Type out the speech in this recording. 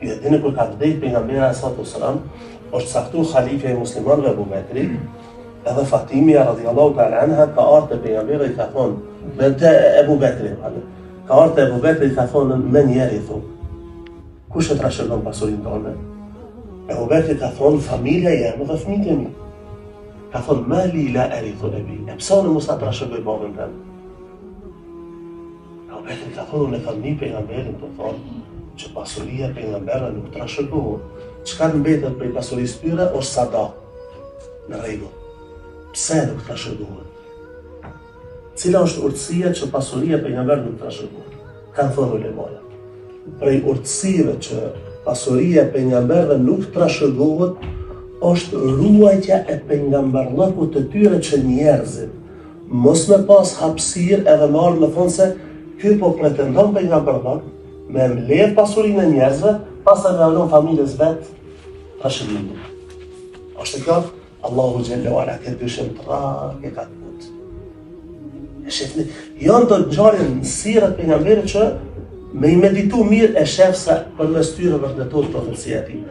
Ju e dini kur ka vdek pejgamberi sallallahu alaihi wasallam, është caktuar halifja i muslimanëve Abu Bekri, edhe Fatimia radhiyallahu ta'ala anha ka ardhur te pejgamberi i ka thonë, me te Abu Bekri, ka ardhur te Abu Bekri i ka thonë, men yarithu. Kush e trashëgon pasurinë tonë? Abu Bekri ka thonë, familja jeme dhe fëmijët e mi. Ka thonë, mali la arithu abi. E pse unë mos ta trashëgoj babën tënd? Abu Bekri ka thonë, unë kam një pejgamberin të thonë që pasuria pejgamberëve nuk trashëgohet. Çka mbetet prej pasurisë tyre është sadak. Në rregull. Pse nuk trashëgohet? Cila është urtësia që pasuria pejgamberëve nuk trashëgohet? Kanë thonë ulemarët. Prej urtësive që pasuria pejgamberëve nuk trashëgohet është ruajtja e pejgamberllëkut të tyre që njerëzit mos me pas hapësirë edhe marrë me thonë se ky po pretendon pejgamberllëk me mbledh pasurinë e njerëzve, pastaj me alon familjes vet trashëgimin. Është kjo Allahu xhalla wala ka dyshim e ka put. E shefni, janë të ngjarje në sirat pejgamberit që me i meditu mirë e shef se përmes tyre vërtetohet profecia e tij.